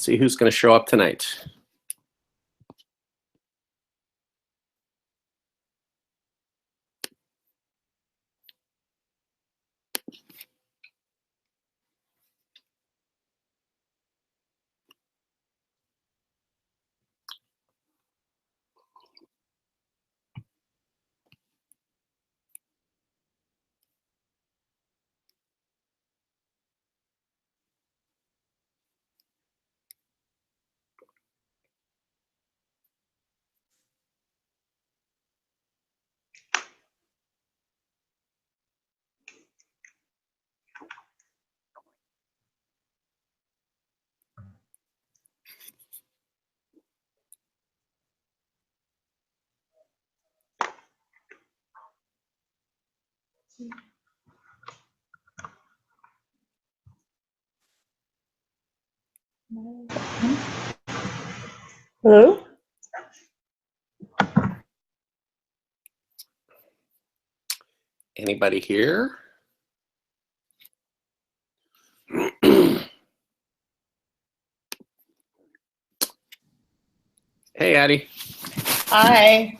Let's see who's going to show up tonight. Hello? Anybody here? Hey, Addie. Hi.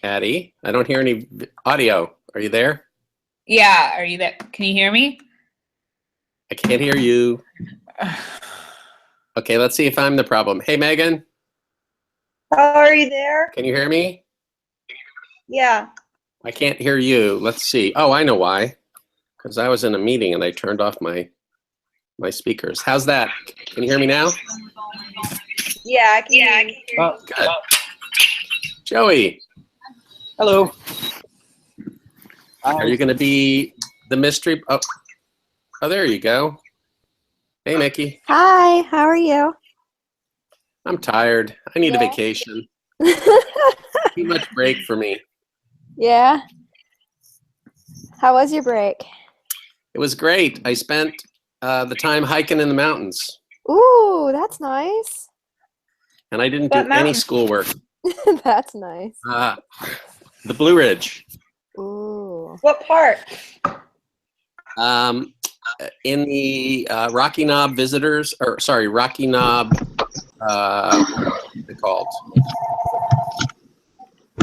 Addie, I don't hear any audio. Are you there? Yeah, are you there? Can you hear me? I can't hear you. Okay, let's see if I'm the problem. Hey, Megan. How are you there? Can you hear me? Yeah. I can't hear you. Let's see. Oh, I know why. Because I was in a meeting and I turned off my speakers. How's that? Can you hear me now? Yeah, I can hear you. Oh, good. Joey. Hello. Are you going to be the mystery? Oh, there you go. Hey, Mickey. Hi, how are you? I'm tired. I need a Yeah. vacation. Too much break for me. Yeah. How was your break? It was great. I spent the time hiking in the mountains, Ooh, that's nice. and I didn't What do any mountain? schoolwork. That's nice. The Blue Ridge. Ooh. What part? In the Rocky Knob visitors, or sorry, Rocky Knob, what's it called?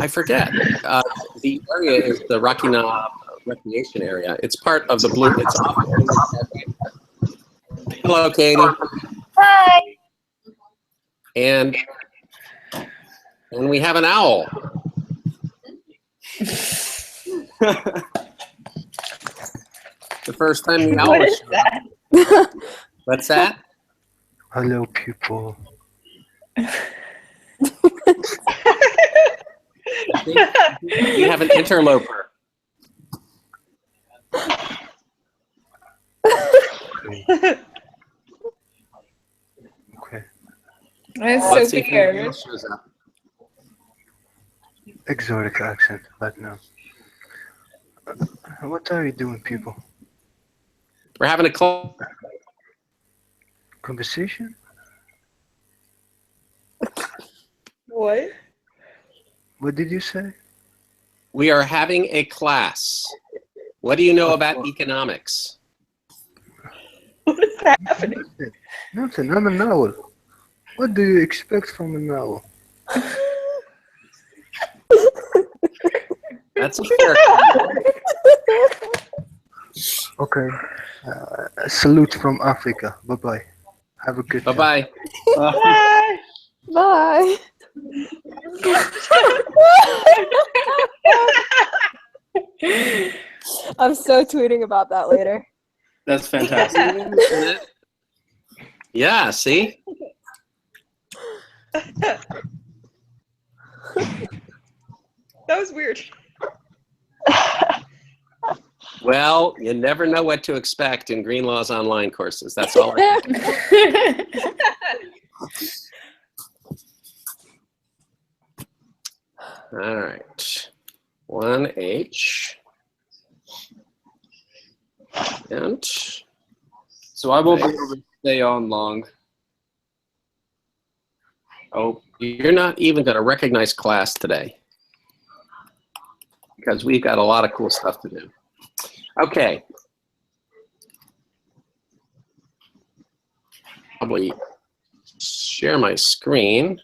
I forget. The area is the Rocky Knob recreation area. It's part of the Blue. It's off the Blue Ridge. Hello, Katie. Hi. And we have an owl. The first time the owl What was is showing up. that? What's that? Hello, people. We have an interloper. Okay. That's Let's so see if anybody weird. else shows up. Exotic accent right now. What are you doing, people? We're having a Conversation? What? What did you say? We are having a class. What do you know about economics? What is happening? Nothing. I'm an owl. What do you expect from an owl? That's a fair comment. Okay. A salute from Africa. Bye-bye. Have a good time. Bye-bye. Bye. Bye. I'm so tweeting about that later. That's fantastic. Yeah, see? That was weird. Well, you never know what to expect in Greenlaw's online courses. That's all I can. All right. 1H. And So I won't be able to stay on long. oh, you're not even going to recognize class today because we've got a lot of cool stuff to do. Okay. probably share my screen.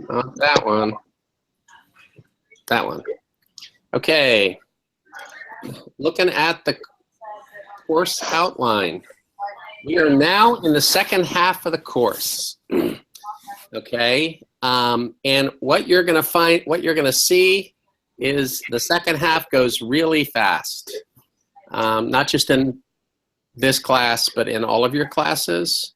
Not that one. That one. Okay. Looking at the course outline. We are now in the second half of the course. Okay. And what you're going to see is the second half goes really fast. Not just in this class, but in all of your classes.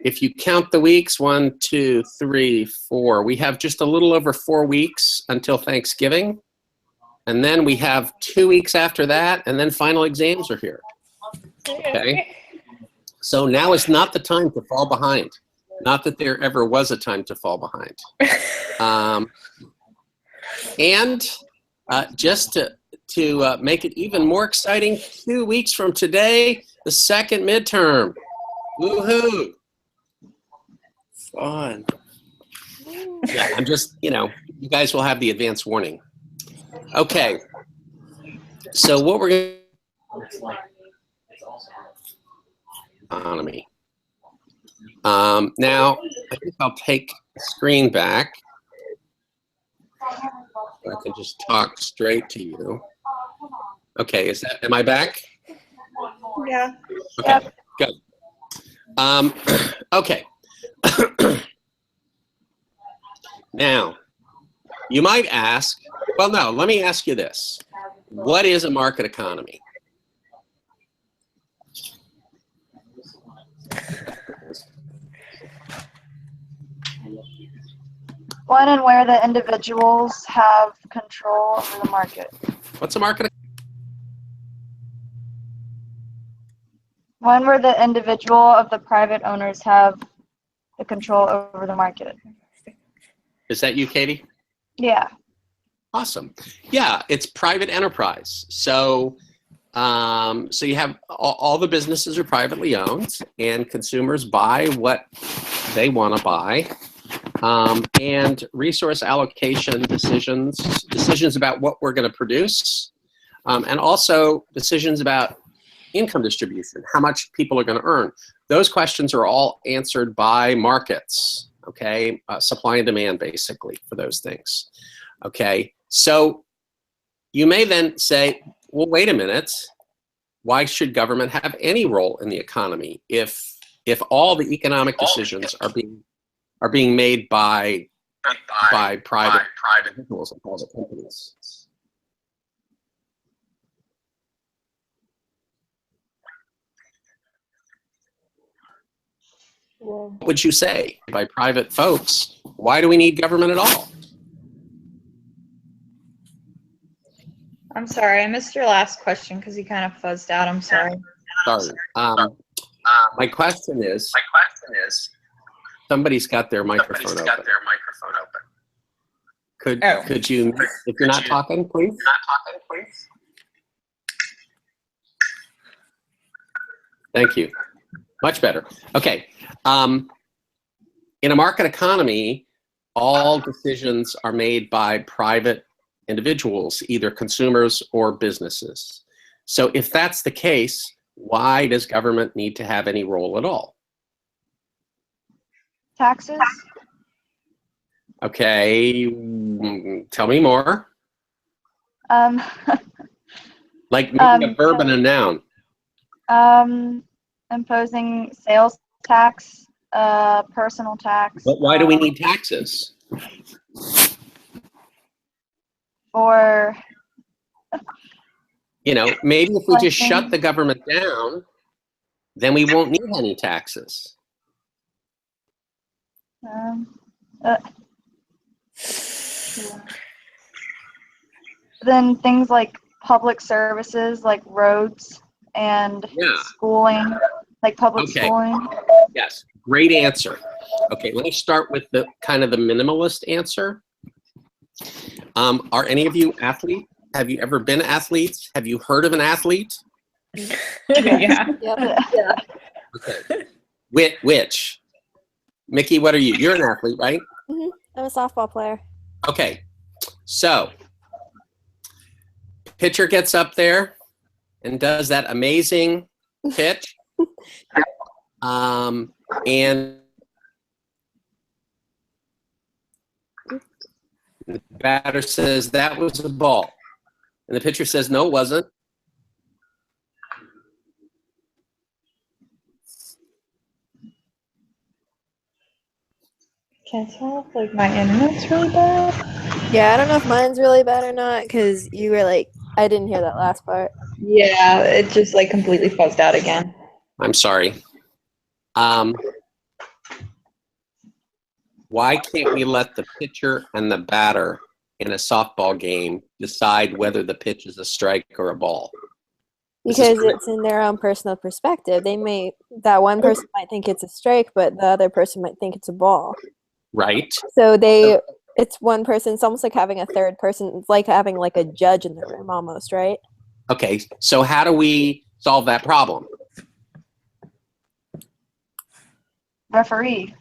If you count the weeks, 1, 2, 3, 4, we have just a little over 4 weeks until Thanksgiving. And then we have 2 weeks after that, and then final exams are here. Okay? So now is not the time to fall behind. Not that there ever was a time to fall behind. Just to make it even more exciting, 2 weeks from today, the second midterm. Woohoo! Fun. Yeah, I'm just, you guys will have the advance warning. Okay. So what we're going to economy. Now, I think I'll take the screen back. I can just talk straight to you. Okay, am I back? Yeah. Okay, good. Okay. Now, you might ask, well, no, let me ask you this. What is a market economy? When and where the individuals have control over the market. What's a market? When where the individual of the private owners have the control over the market. Is that you, Katie? Yeah. Awesome. Yeah, it's private enterprise. So you have all the businesses are privately owned, and consumers buy what they want to buy. And resource allocation decisions about what we're going to produce, and also decisions about income distribution, how much people are going to earn. Those questions are all answered by markets, okay? Supply and demand, basically, for those things, okay? So you may then say, well, wait a minute. Why should government have any role in the economy if all the economic decisions are being made by private individuals and private companies? What would you say by private folks? Why do we need government at all? I'm sorry, I missed your last question because you kind of fuzzed out. I'm sorry. Sorry. My question is, somebody's got their microphone open. Could you, if you're not talking, please? Thank you. Much better. Okay. In a market economy, all decisions are made by private individuals, either consumers or businesses. So if that's the case, why does government need to have any role at all? Taxes? Okay, tell me more. Like making a verb and a noun. Imposing sales tax, personal tax. But why do we need taxes? Or maybe if we just shut the government down, then we won't need any taxes. Then things like public services, like roads and schooling, like public schooling. Yes, great answer. Okay, let me start with the kind of the minimalist answer. Are any of you athletes? Have you ever been athletes? Have you heard of an athlete? Yeah. Yeah. Okay. Which? Mickey, what are you? You're an athlete, right? I'm a softball player. Okay. So, pitcher gets up there and does that amazing pitch. And the batter says, that was a ball. And the pitcher says, no, it wasn't. Can I tell if like my internet's really bad? Yeah, I don't know if mine's really bad or not because you were like, I didn't hear that last part. Yeah, it just like completely fuzzed out again. I'm sorry. Why can't we let the pitcher and the batter in a softball game decide whether the pitch is a strike or a ball? Because it's in their own personal perspective. That one person might think it's a strike, but the other person might think it's a ball. Right. So it's one person. It's almost like having a third person. It's like having like a judge in the room almost, right? Okay, so how do we solve that problem? Referee.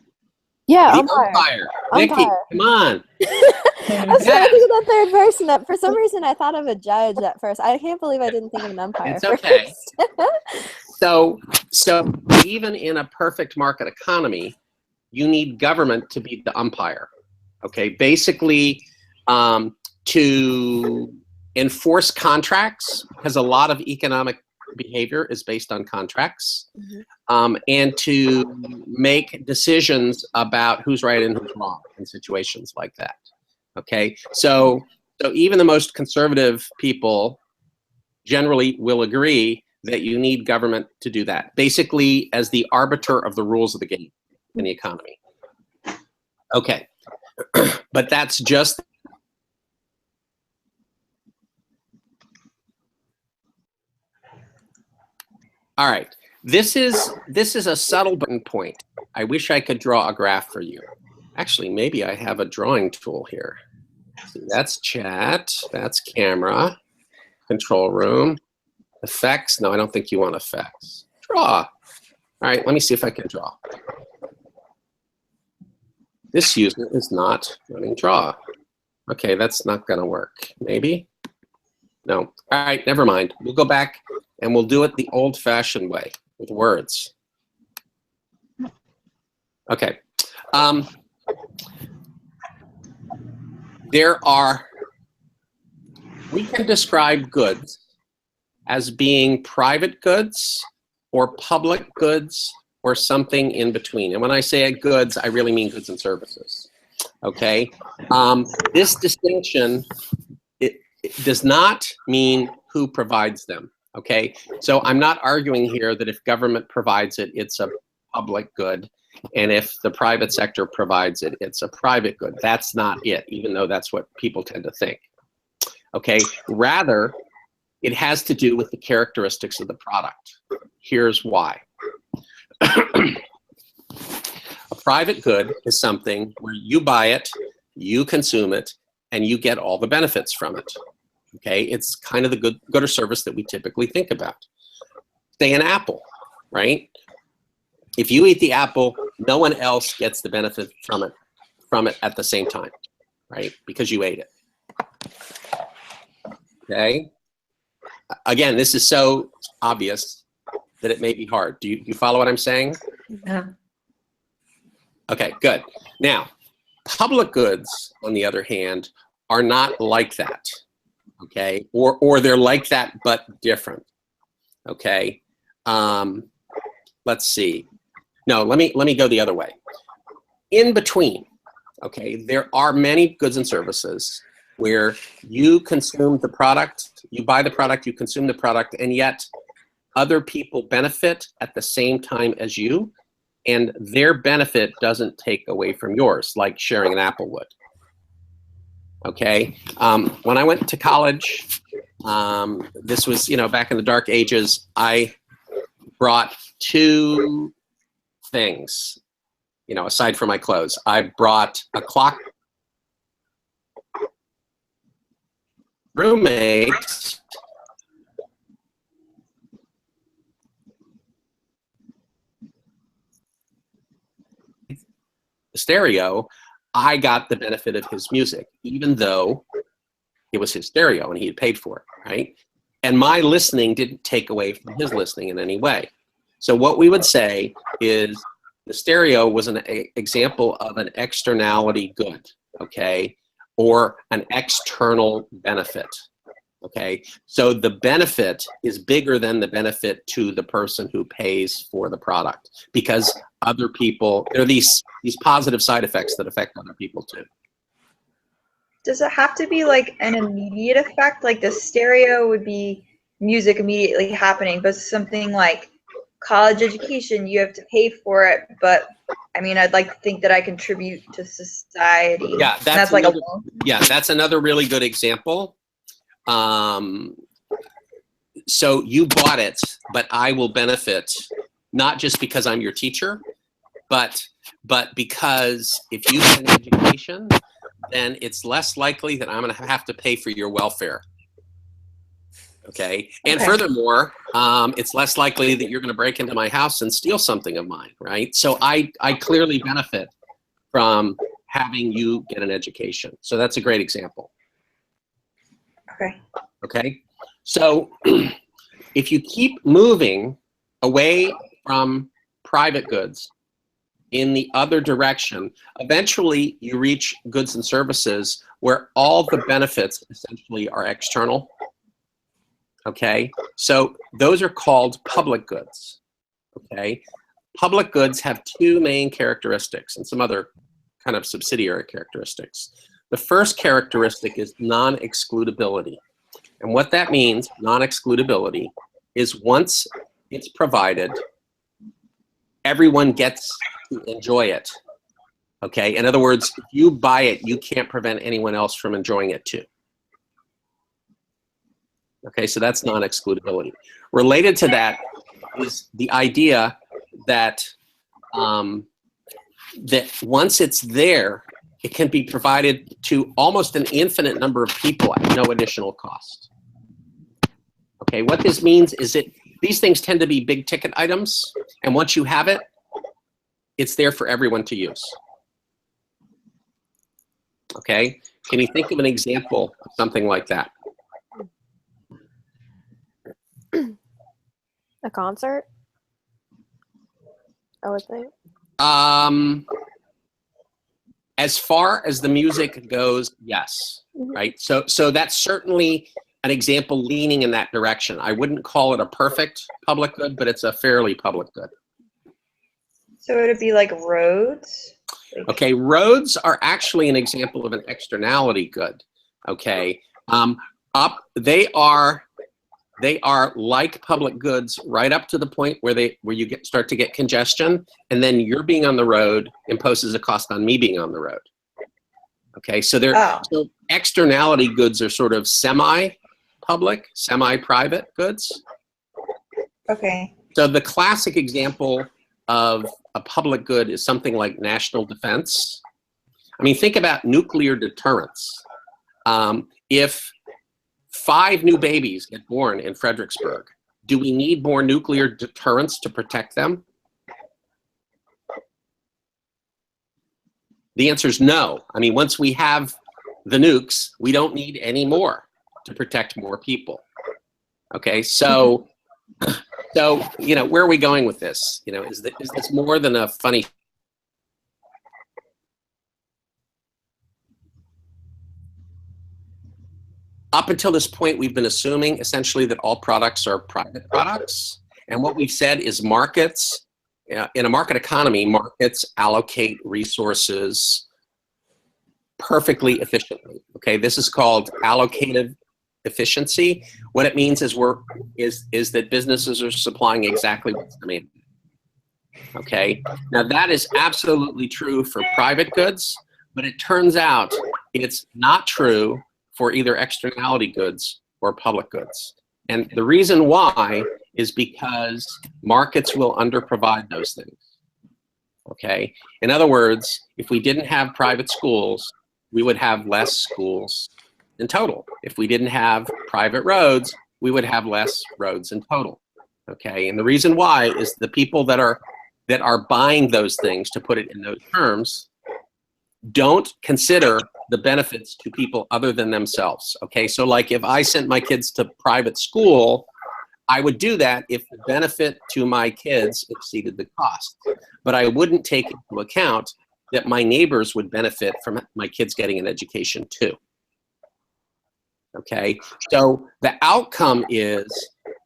Yeah, The umpire. Nikki, Umpire. come on. I was trying to think of that third person. That for some reason I thought of a judge at first. I can't believe I didn't think of an umpire. It's okay. First. So even in a perfect market economy, you need government to be the umpire. Okay, basically to enforce contracts, because a lot of economic behavior is based on contracts, and to make decisions about who's right and who's wrong in situations like that. Okay, so even the most conservative people generally will agree that you need government to do that, basically as the arbiter of the rules of the game in the economy. Okay, but that's just all right. This is a subtle button point. I wish I could draw a graph for you. Actually, maybe I have a drawing tool here. See, that's chat, that's camera, control room, effects. No, I don't think you want effects. Draw. All right, let me see if I can draw. This user is not running draw. Okay, that's not gonna work. Maybe? No. All right, never mind. We'll go back and we'll do it the old-fashioned way with words. Okay. We can describe goods as being private goods or public goods or something in between. And when I say goods, I really mean goods and services. Okay. This distinction, it does not mean who provides them. Okay. So I'm not arguing here that if government provides it, it's a public good. And if the private sector provides it, it's a private good. That's not it, even though that's what people tend to think. Okay. Rather, it has to do with the characteristics of the product. Here's why. A private good is something where you buy it, you consume it, and you get all the benefits from it. Okay, it's kind of the good or service that we typically think about. Say an apple, right? If you eat the apple, no one else gets the benefit from it at the same time, right? Because you ate it. Okay. Again, this is so obvious that it may be hard. Do you follow what I'm saying? Yeah. Okay, good. Now, public goods, on the other hand, are not like that. Okay, or they're like that but different. Okay, let's see. No, let me go the other way. In between, okay, there are many goods and services where you consume the product, you buy the product, you consume the product, and yet other people benefit at the same time as you, and their benefit doesn't take away from yours, like sharing an apple would. Okay, when I went to college, this was, back in the dark ages, I brought two things, aside from my clothes. I brought a clock. Roommate stereo, I got the benefit of his music, even though It was his stereo and he had paid for it, right? And my listening didn't take away from his listening in any way. So what we would say is the stereo was an example of an externality good, okay? Or an external benefit, okay? So the benefit is bigger than the benefit to the person who pays for the product, because other people, there are these positive side effects that affect other people too. Does it have to be like an immediate effect? Like the stereo would be music immediately happening, but something like college education, you have to pay for it. But I mean, I'd like to think that I contribute to society. Yeah, And that's like another, that's another really good example. So you bought it, but I will benefit not just because I'm your teacher, but because if you get an education, then it's less likely that I'm going to have to pay for your welfare. Okay. And furthermore, it's less likely that you're going to break into my house and steal something of mine, right? So I clearly benefit from having you get an education. So that's a great example. Okay. Okay. So if you keep moving away from private goods in the other direction, eventually you reach goods and services where all the benefits essentially are external. Okay, so those are called public goods. Okay, public goods have two main characteristics and some other kind of subsidiary characteristics. The first characteristic is non-excludability. And what that means, non-excludability, is once it's provided, everyone gets to enjoy it. Okay, in other words, if you buy it, you can't prevent anyone else from enjoying it too. Okay, so that's non-excludability. Related to that is the idea that that once it's there, it can be provided to almost an infinite number of people at no additional cost. Okay, what this means is that these things tend to be big ticket items, and once you have it, it's there for everyone to use. Okay, can you think of an example of something like that? A concert, I would think. As far as the music goes, yes, right? So that's certainly an example leaning in that direction. I wouldn't call it a perfect public good, but it's a fairly public good. So would it be like roads? Okay, roads are actually an example of an externality good. Okay, they are like public goods right up to the point where you start to get congestion, and then your being on the road imposes a cost on me being on the road. Okay, so so externality goods are sort of semi-public, semi-private goods. Okay. So the classic example of a public good is something like national defense. I mean, think about nuclear deterrence. If 5 new babies get born in Fredericksburg, do we need more nuclear deterrence to protect them? The answer is no. I mean, once we have the nukes, we don't need any more to protect more people. Okay, so you know, where are we going with this? You know, is this more than a funny? Up until this point, we've been assuming essentially that all products are private products. And what we've said is markets, in a market economy, markets allocate resources perfectly efficiently. Okay, this is called allocative efficiency. What it means is that businesses are supplying exactly what's demanded. Okay, now that is absolutely true for private goods, but it turns out it's not true for either externality goods or public goods. And the reason why is because markets will underprovide those things. Okay, in other words, if we didn't have private schools, we would have less schools in total. If we didn't have private roads, we would have less roads in total. Okay, and the reason why is the people that are buying those things, to put it in those terms, don't consider the benefits to people other than themselves. Okay, so like if I sent my kids to private school, I would do that if the benefit to my kids exceeded the cost. But I wouldn't take into account that my neighbors would benefit from my kids getting an education too. Okay, so the outcome is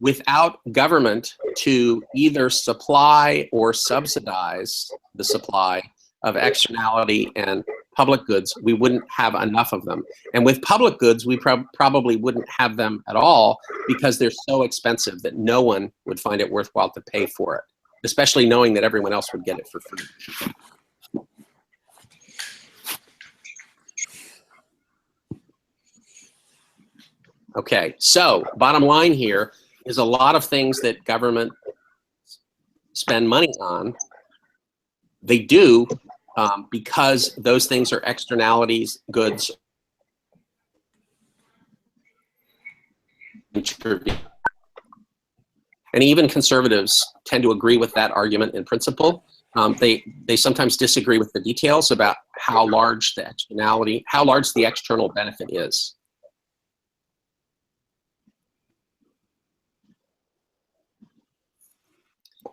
without government to either supply or subsidize the supply of externality and public goods, we wouldn't have enough of them. And with public goods, we probably wouldn't have them at all because they're so expensive that no one would find it worthwhile to pay for it, especially knowing that everyone else would get it for free. Okay, so bottom line here is a lot of things that government spend money on, they do because those things are externalities, goods. And even conservatives tend to agree with that argument in principle. They sometimes disagree with the details about how large the externality, how large the external benefit is.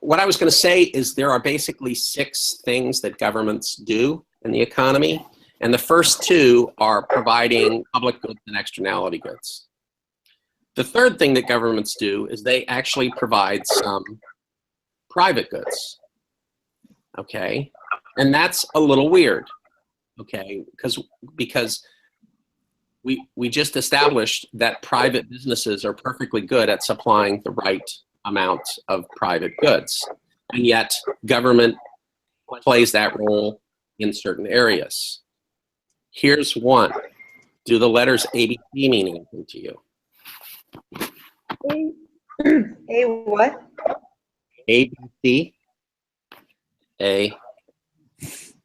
What I was going to say is there are basically 6 things that governments do in the economy, and the first 2 are providing public goods and externality goods. The third thing that governments do is they actually provide some private goods, okay? And that's a little weird, okay? Because we just established that private businesses are perfectly good at supplying the right amount of private goods, and yet government plays that role in certain areas. Here's one. Do the letters ABC mean anything to you? A what? ABC.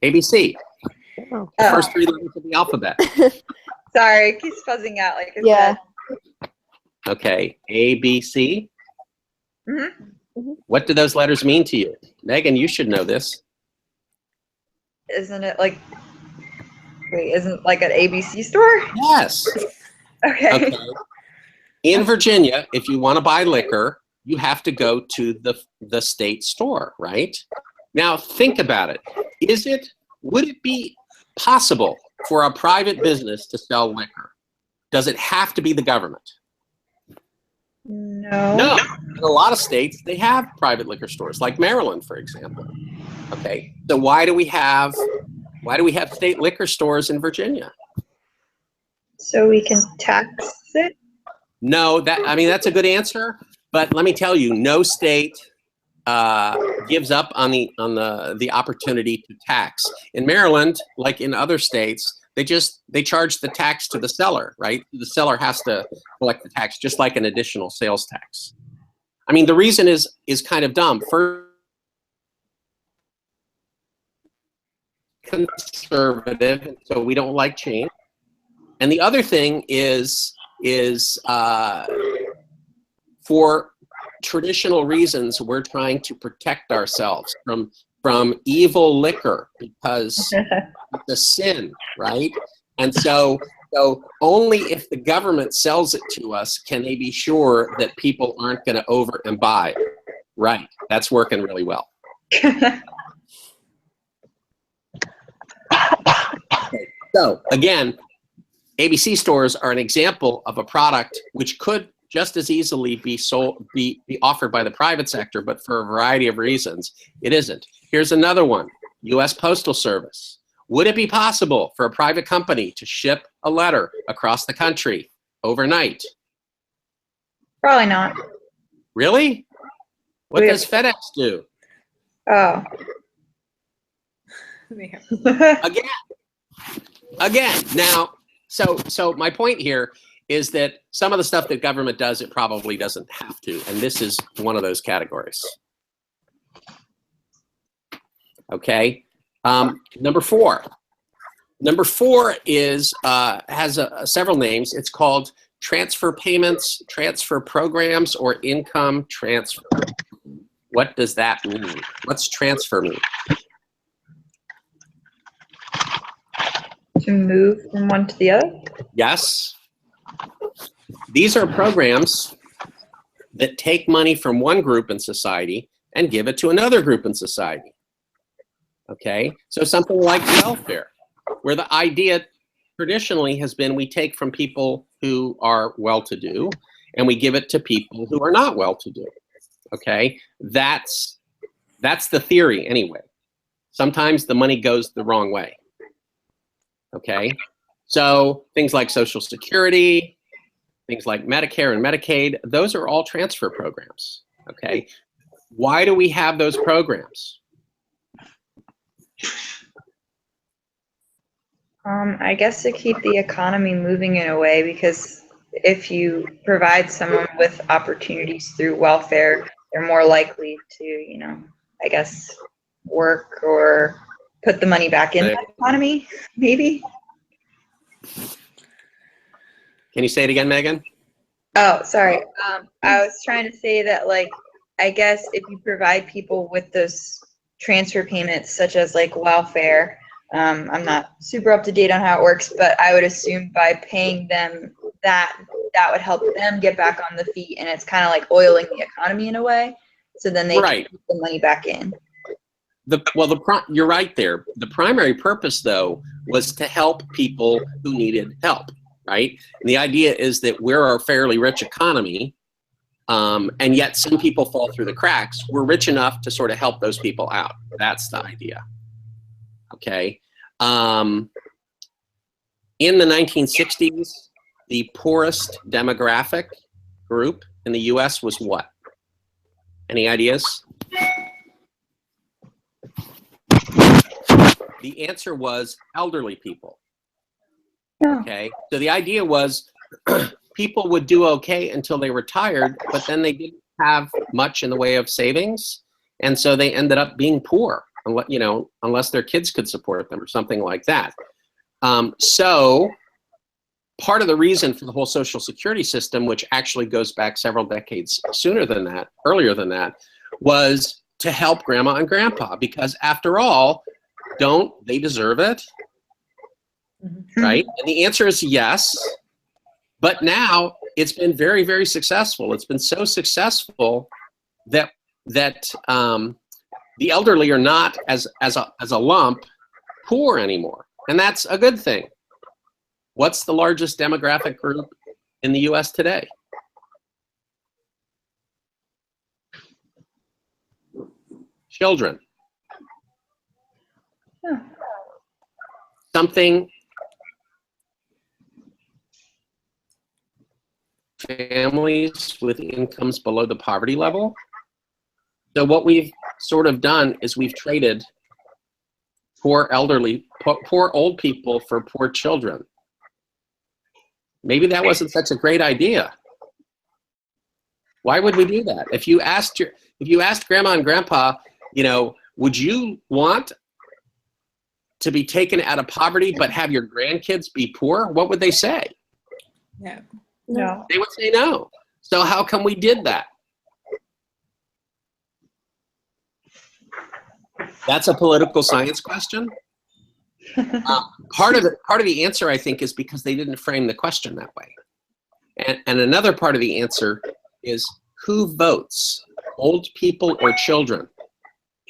ABC. Oh. The first 3 letters of the alphabet. Sorry, it keeps fuzzing out like I Yeah. said. Okay, ABC. Mm-hmm. What do those letters mean to you? Megan, you should know this. Isn't it like, wait, isn't like an ABC store? Yes. Okay. Okay. In Virginia, if you want to buy liquor, you have to go to the state store, right? Now think about it. Would it be possible for a private business to sell liquor? Does it have to be the government? No. No. In a lot of states, they have private liquor stores, like Maryland, for example. Okay. So why do we have state liquor stores in Virginia? So we can tax it? No, that's a good answer, but let me tell you, no state gives up on the opportunity to tax. In Maryland, like in other states, they charge the tax to the seller, right? The seller has to collect the tax, just like an additional sales tax. I mean, the reason is kind of dumb. First, conservative, so we don't like change. And the other thing is for traditional reasons, we're trying to protect ourselves from evil liquor because it's a sin, right? And so only if the government sells it to us can they be sure that people aren't going to over and buy. Right, that's working really well. Okay. So again, ABC stores are an example of a product which could just as easily be offered by the private sector, but for a variety of reasons, it isn't. Here's another one, U.S. Postal Service. Would it be possible for a private company to ship a letter across the country overnight? Probably not. Really? What does FedEx do? Oh. Again. Now, so my point here is that some of the stuff that government does, it probably doesn't have to, and this is one of those categories. Okay, number 4. Number 4 is has several names. It's called transfer payments, transfer programs, or income transfer. What does that mean? What's transfer mean? To move from one to the other? Yes. These are programs that take money from one group in society and give it to another group in society. Okay, so something like welfare, where the idea traditionally has been we take from people who are well-to-do and we give it to people who are not well-to-do. Okay, that's the theory anyway. Sometimes the money goes the wrong way. Okay, so things like Social Security, things like Medicare and Medicaid, those are all transfer programs. Okay, why do we have those programs? I guess to keep the economy moving in a way, because if you provide someone with opportunities through welfare, they're more likely to, you know, I guess, work or put the money back in the economy, maybe. Can you say it again, Megan? Oh, sorry. I was trying to say that, like, I guess if you provide people with those transfer payments, such as like welfare, I'm not super up to date on how it works, but I would assume by paying them that would help them get back on the feet, and it's kind of like oiling the economy in a way. So then they can put the money back in. You're right there. The primary purpose, though, was to help people who needed help, right? And the idea is that we're a fairly rich economy, and yet some people fall through the cracks. We're rich enough to sort of help those people out. That's the idea. Okay. In the 1960s, the poorest demographic group in the U.S. was what? Any ideas? The answer was elderly people. Okay, so the idea was people would do okay until they retired, but then they didn't have much in the way of savings, and so they ended up being poor, you know, unless their kids could support them or something like that. So part of the reason for the whole Social Security system, which actually goes back several decades earlier than that, was to help grandma and grandpa, because after all, don't they deserve it? Right? And the answer is yes. But now it's been very, very successful. It's been so successful that the elderly are not as a lump poor anymore, and that's a good thing. What's the largest demographic group in the U.S. today? Children. Something families with incomes below the poverty level. So what we've sort of done is we've traded poor old people for poor children. Maybe that wasn't such a great idea. Why would we do that? If you asked grandma and grandpa, you know, would you want to be taken out of poverty but have your grandkids be poor? What would they say? Yeah. No. They would say no. So how come we did that? That's a political science question. Part of the answer, I think, is because they didn't frame the question that way. And another part of the answer is who votes, old people or children?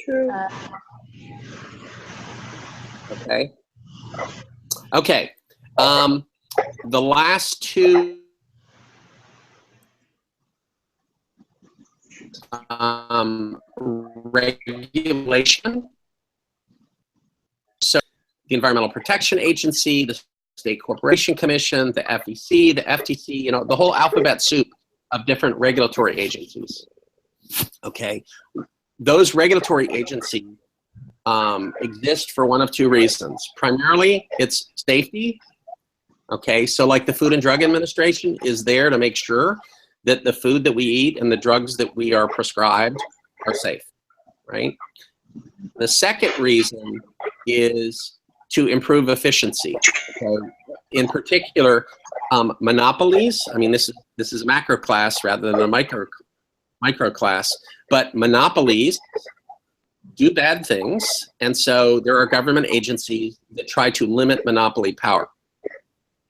True. Okay. Okay. The last two regulation. So the Environmental Protection Agency, the State Corporation Commission, the FEC, the FTC, you know, the whole alphabet soup of different regulatory agencies. Okay. Those regulatory agencies exist for one of two reasons. Primarily, it's safety. Okay, so like the Food and Drug Administration is there to make sure that the food that we eat and the drugs that we are prescribed are safe, right? The second reason is to improve efficiency. Okay? In particular, monopolies. I mean, this is a macro class rather than a micro class, but monopolies do bad things, and so there are government agencies that try to limit monopoly power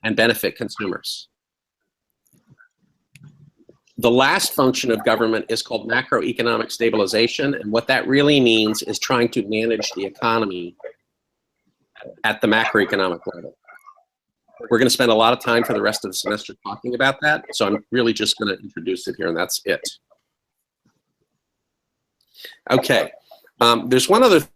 and benefit consumers. The last function of government is called macroeconomic stabilization, and what that really means is trying to manage the economy at the macroeconomic level. We're going to spend a lot of time for the rest of the semester talking about that, so I'm really just going to introduce it here, and that's it. Okay, there's one other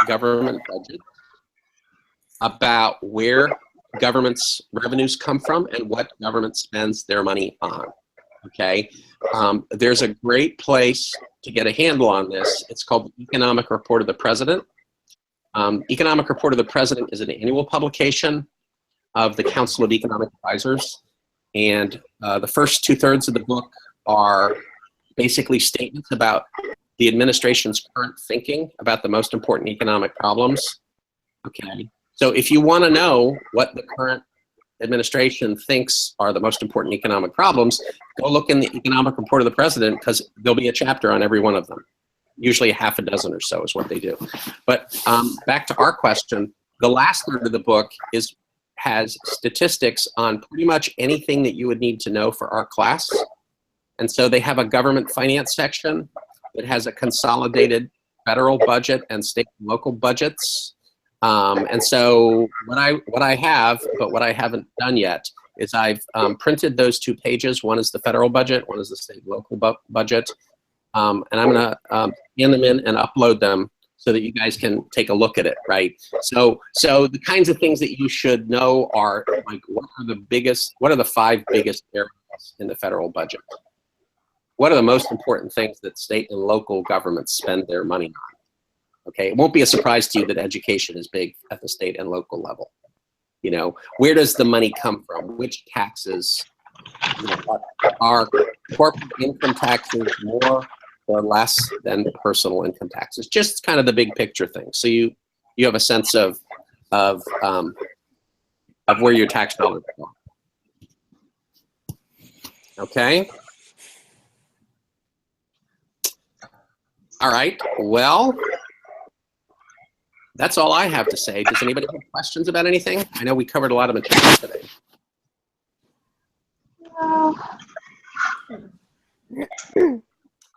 government budget, about where government's revenues come from and what government spends their money on. Okay, there's a great place to get a handle on this. It's called the Economic Report of the President. Economic Report of the President is an annual publication of the Council of Economic Advisors, and the first 2/3 of the book are basically statements about the administration's current thinking about the most important economic problems. Okay, so if you want to know what the current administration thinks are the most important economic problems, go look in the Economic Report of the President, because there'll be a chapter on every one of them. Usually a half a dozen or so is what they do. But back to our question, the last third of the book has statistics on pretty much anything that you would need to know for our class. And so they have a government finance section. It has a consolidated federal budget and state and local budgets. And so what I have, but what I haven't done yet, is I've printed those 2 pages. One is the federal budget, one is the state and local budget. And I'm gonna scan them in and upload them so that you guys can take a look at it, right? So the kinds of things that you should know are like, what are the 5 biggest areas in the federal budget? What are the most important things that state and local governments spend their money on? Okay, it won't be a surprise to you that education is big at the state and local level. You know, where does the money come from? Which taxes? You know, are corporate income taxes more or less than personal income taxes? Just kind of the big picture thing. So you have a sense of where your tax dollars go. Okay. All right. Well, that's all I have to say. Does anybody have questions about anything? I know we covered a lot of material today. All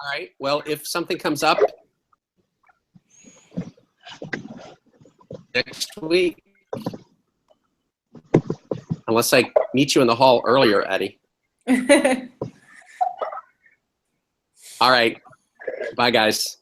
right. Well, if something comes up next week, unless I meet you in the hall earlier, Eddie. All right. Bye, guys.